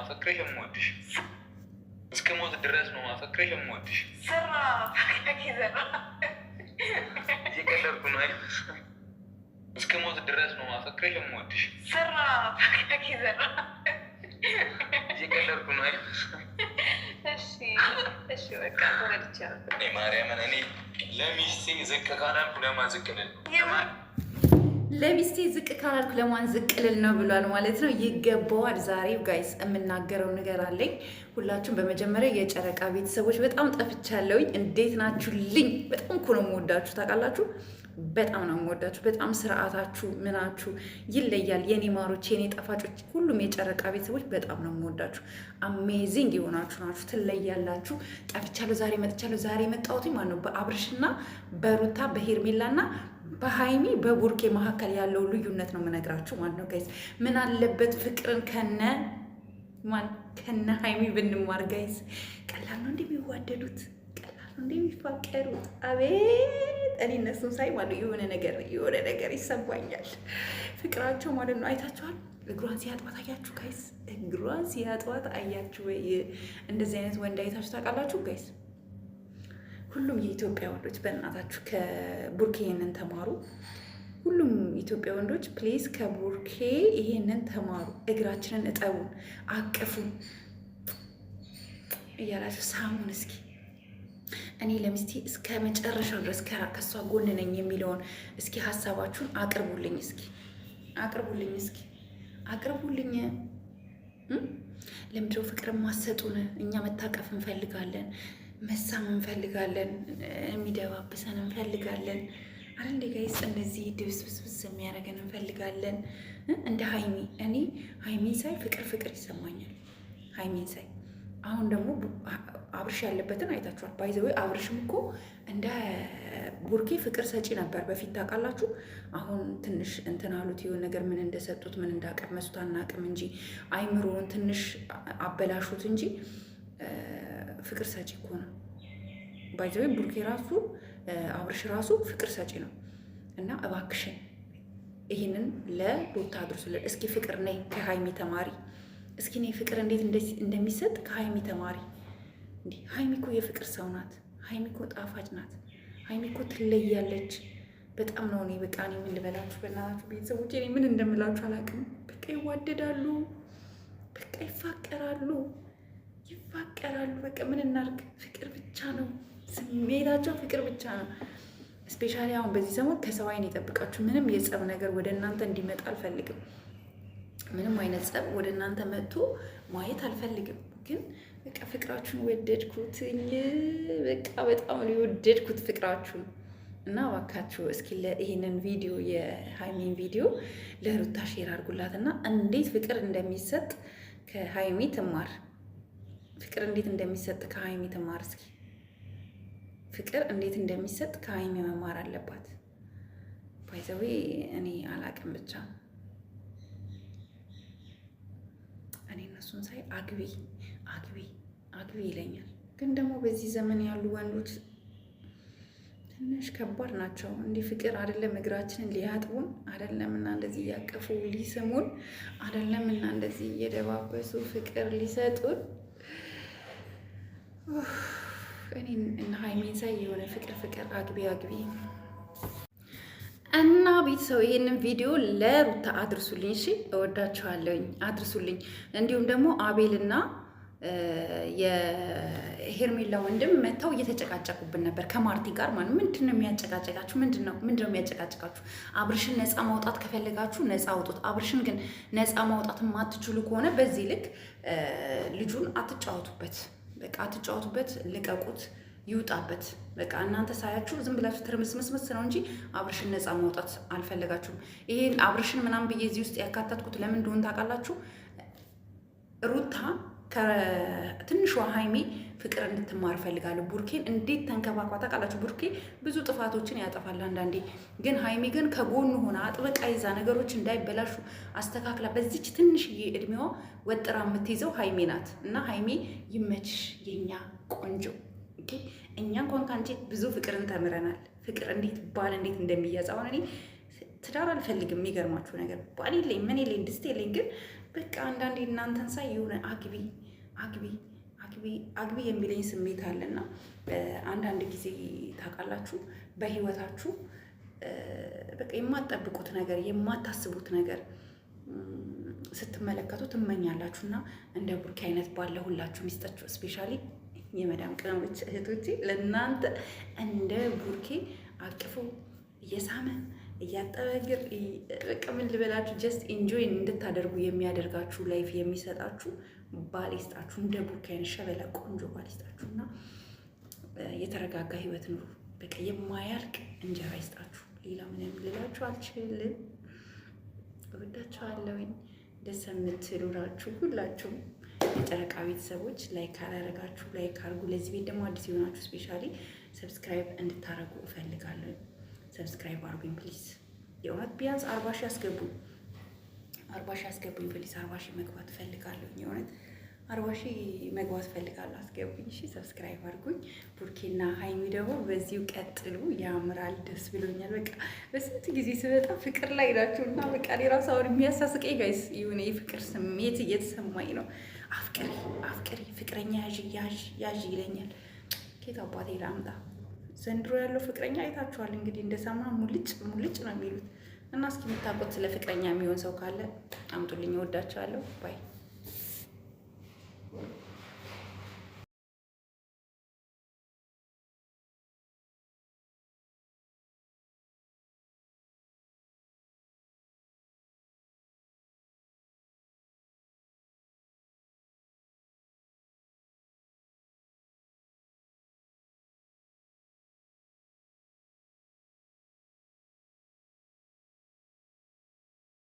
ማፈቅረሽ የምወድሽ እስከ ሞት ድረስ ነው ማፈቅረሽ የምወድሽ። ስራ እየቀለድኩ ነው። እስከ ሞት ድረስ ነው ማፈቅረሽ የምወድሽ። ስራ እየቀለድኩ ነው። እሺ በቃ ተረድቻለሁ። ማርያምን እኔ ለሚስቴ ዝቅ ካላልኩ ለማን ዝቅ ልል ነው? ለሚስቴ ዝቅ ካላልኩ ለማን ዝቅ ልል ነው ብሏል ማለት ነው። ይገባዋል። ዛሬ ጋይስ የምናገረው ነገር አለኝ። ሁላችሁም በመጀመሪያ የጨረቃ ቤተሰቦች በጣም ጠፍቻለሁኝ። እንዴት ናችሁልኝ? በጣም እኮ ነው የምወዳችሁ ታውቃላችሁ። በጣም ነው የምወዳችሁ። በጣም ስርዓታችሁ ምናችሁ ይለያል። የኔ ማሮች፣ የኔ ጣፋጮች፣ ሁሉም የጨረቃ ቤተሰቦች በጣም ነው የምወዳችሁ። አሜዚንግ የሆናችሁ ናችሁ፣ ትለያላችሁ። ጠፍቻለሁ። ዛሬ መጥቻለሁ። ዛሬ የመጣሁት ማለት ነው በአብርሽና በሩታ በሄርሜላና በሃይሚ በቡርኬ መካከል ያለው ልዩነት ነው የምነግራችሁ ማለት ነው ጋይስ። ምን አለበት ፍቅርን ከነ ሃይሚ ብንማር ጋይስ። ቀላል ነው እንደሚዋደዱት፣ ቀላል ነው እንደሚፋቀሩት። አቤት እኔ እነሱን ሳይ ማለት የሆነ ነገር ይሰማኛል። ፍቅራቸው ማለት ነው። አይታችኋል? እግሯን ሲያጥባት አያችሁ ጋይስ? እግሯን ሲያጥባት አያችሁ ወይ? እንደዚህ አይነት ወንድ አይታችሁ ታውቃላችሁ ጋይስ? ሁሉም የኢትዮጵያ ወንዶች በእናታችሁ ከቡርኬ ይሄንን ተማሩ። ሁሉም ኢትዮጵያ ወንዶች ፕሊዝ ከቡርኬ ይሄንን ተማሩ። እግራችንን እጠቡን፣ አቅፉን እያላችሁ ሳሙን። እስኪ እኔ ለሚስቴ እስከ መጨረሻው ድረስ ከእሷ ጎን ነኝ የሚለውን እስኪ ሀሳባችሁን አቅርቡልኝ። አቅርቡልኝ። ለምንድነው ፍቅር ማሰጡን? እኛ መታቀፍ እንፈልጋለን፣ መሳም እንፈልጋለን፣ የሚደባብሰን እንፈልጋለን። አንድ ጋይስ እንደዚህ ድብስብስብስ የሚያደርገን እንፈልጋለን። እንደ ሃይሚ እኔ ሃይሚን ሳይ ፍቅር ይሰማኛል። ሃይሚን ሳይ አሁን ደግሞ አብርሽ ያለበትን አይታችኋል። ባይዘዌ አብርሽም እኮ እንደ ቡርኬ ፍቅር ሰጪ ነበር በፊት ታውቃላችሁ። አሁን ትንሽ እንትን አሉት የሆነ ነገር ምን እንደሰጡት ምን እንዳቀመሱት አናውቅም እንጂ አይምሮውን ትንሽ አበላሹት እንጂ ፍቅር ሰጪ እኮ ነው። ባይዘዌ ቡርኬ ራሱ አብርሽ ራሱ ፍቅር ሰጪ ነው። እና እባክሽን ይህንን ለሩታ አድርሱልን። እስኪ ፍቅር ነይ ከሃይሚ ተማሪ። እስኪ ነይ ፍቅር እንዴት እንደሚሰጥ ከሃይሚ ተማሪ። እንዲህ ሃይሚ እኮ የፍቅር ሰው ናት። ሃይሚ እኮ ጣፋጭ ናት። ሃይሚ እኮ ትለያለች። በጣም ነው። እኔ በቃ እኔ ምን ልበላችሁ በእናታችሁ ቤተሰቦች፣ እኔ ምን እንደምላችሁ አላውቅም። በቃ ይዋደዳሉ፣ በቃ ይፋቀራሉ። በቃ ምን እናድርግ? ፍቅር ብቻ ነው ስሜታቸው፣ ፍቅር ብቻ ነው። ስፔሻሊ አሁን በዚህ ሰሞን ከሰው አይን የጠብቃችሁ። ምንም የጸብ ነገር ወደ እናንተ እንዲመጣ አልፈልግም። ምንም አይነት ጸብ ወደ እናንተ መጥቶ ማየት አልፈልግም። ግን በቃ ፍቅራችሁን ወደድኩትኝ። በቃ በጣም የወደድኩት ፍቅራችሁን እና እባካችሁ እስኪ ይሄንን ቪዲዮ የሃይሚን ቪዲዮ ለሩታ ሼር አድርጉላትና እንዴት ፍቅር እንደሚሰጥ ከሃይሚ ትማር። ፍቅር እንዴት እንደሚሰጥ ከሃይሚ ትማር። እስኪ ፍቅር እንዴት እንደሚሰጥ ከሃይሚ መማር አለባት። ባይዘዌ እኔ አላቅም ብቻ እኔ እነሱን ሳይ አግቢ ይለኛል። ግን ደግሞ በዚህ ዘመን ያሉ ወንዶች ትንሽ ከባድ ናቸው። እንዲህ ፍቅር አይደለም እግራችንን ሊያጥቡን አይደለም እና እንደዚህ እያቀፉ ሊስሙን አይደለም እና እንደዚህ እየደባበሱ ፍቅር ሊሰጡን። እኔ እና ሃይሚን ሳይ የሆነ ፍቅር አግቢ እና ቤተሰብ ይሄንን ቪዲዮ ለሩታ አድርሱልኝ። እሺ እወዳችኋለሁኝ፣ አድርሱልኝ። እንዲሁም ደግሞ አቤልና የሄርሜላ ወንድም መተው እየተጨቃጨቁብን ነበር ከማርቲ ጋር ማለት። ምንድን ነው የሚያጨቃጨቃችሁ? ምንድን ነው የሚያጨቃጨቃችሁ? አብርሽን ነፃ ማውጣት ከፈለጋችሁ ነፃ አውጡት። አብርሽን ግን ነፃ ማውጣት የማትችሉ ከሆነ በዚህ ልክ ልጁን አትጫወቱበት። በቃ አትጫወቱበት፣ ልቀቁት፣ ይውጣበት። በቃ እናንተ ሳያችሁ ዝም ብላችሁ ትርምስምስምስ ነው እንጂ አብርሽን ነፃ ማውጣት አልፈለጋችሁም። ይሄን አብርሽን ምናምን ብዬ እዚህ ውስጥ ያካተትኩት ለምን እንደሆነ ታውቃላችሁ? ሩታ ከትንሿ ሃይሚ ፍቅር እንድትማር ፈልጋለሁ። ቡርኬን እንዴት ተንከባክባ ታውቃላችሁ? ቡርኬ ብዙ ጥፋቶችን ያጠፋል አንዳንዴ፣ ግን ሃይሚ ግን ከጎኑ ሆና አጥብቃ ይዛ ነገሮች እንዳይበላሹ አስተካክላ በዚች ትንሽዬ እድሜዋ ወጥራ የምትይዘው ሃይሚ ናት። እና ሃይሚ ይመችሽ የኛ ቆንጆ። እኛ እንኳን ከአንቺ ብዙ ፍቅርን ተምረናል። ፍቅር ባል እንዴት እንደሚያዝ። አሁን እኔ ትዳር አልፈልግም። የሚገርማችሁ ነገር ባል የለኝ ምን የለኝ ድስት የለኝ፣ ግን በቃ አንዳንዴ እናንተን ሳይ የሆነ አግቢ አግቢ አግቢ አግቢ የሚለኝ ስሜት አለና አንዳንድ ጊዜ ታውቃላችሁ በህይወታችሁ በቃ የማትጠብቁት ነገር የማታስቡት ነገር ስትመለከቱ ትመኛላችሁ እና እንደ ቡርኬ አይነት ባለ ሁላችሁ ሚስጣችሁ ስፔሻሊ የመዳም ቅመሞች እህቶቼ ለእናንተ እንደ ቡርኬ አቅፎ እየሳመ እያጠበ እግር በቃ ምን ልበላችሁ ጀስት ኢንጆይ እንድታደርጉ የሚያደርጋችሁ ላይፍ የሚሰጣችሁ ባል ይስጣችሁ። እንደ ቡርኬ አይነት ሸበላ ቆንጆ ባል ይስጣችሁ እና የተረጋጋ ህይወት ኑሩ። በቃ የማያልቅ እንጀራ ይስጣችሁ። ሌላ ምንም ልላችሁ አልችልም። እወዳችኋለሁኝ። ደስ የምትሉ ናችሁ ሁላችሁም የጨረቃ ቤተሰቦች። ላይክ ካላረጋችሁ ላይክ አድርጉ። ለዚህ ቤት ደግሞ አዲስ የሆናችሁ ስፔሻሊ ሰብስክራይብ እንድታረጉ እፈልጋለሁ። ሰብስክራይብ አድርጉኝ ፕሊዝ። የእውነት ቢያንስ 40 ሺህ ያስገቡኝ፣ 40 ሺህ ያስገቡኝ ፕሊዝ። 40 ሺህ መግባት እፈልጋለሁ። የእውነት 40 ሺህ መግባት እፈልጋለሁ። አስገቡኝ እሺ፣ ሰብስክራይብ አድርጉኝ። ቡርኬና ሀይሚ ደግሞ በዚሁ ቀጥሉ። ያምራል፣ ደስ ብሎኛል። በቃ በስንት ጊዜ ስመጣ ፍቅር ላይ ናችሁ እና በቃ እኔ ራሱ አሁን የሚያሳስቀኝ ጋይስ የሆነ የፍቅር ስሜት እየተሰማኝ ነው። አፍቅሪ አፍቅሪ፣ ፍቅረኛ ያዥ ይለኛል። ኬት አባቴ ላምጣ? ዘንድሮ ያለው ፍቅረኛ አይታችኋል እንግዲህ እንደሰማ ሙልጭ ሙልጭ ነው የሚሉት እና እስኪ የምታውቁት ስለ ፍቅረኛ የሚሆን ሰው ካለ አምጡልኝ። እወዳችኋለሁ። ባይ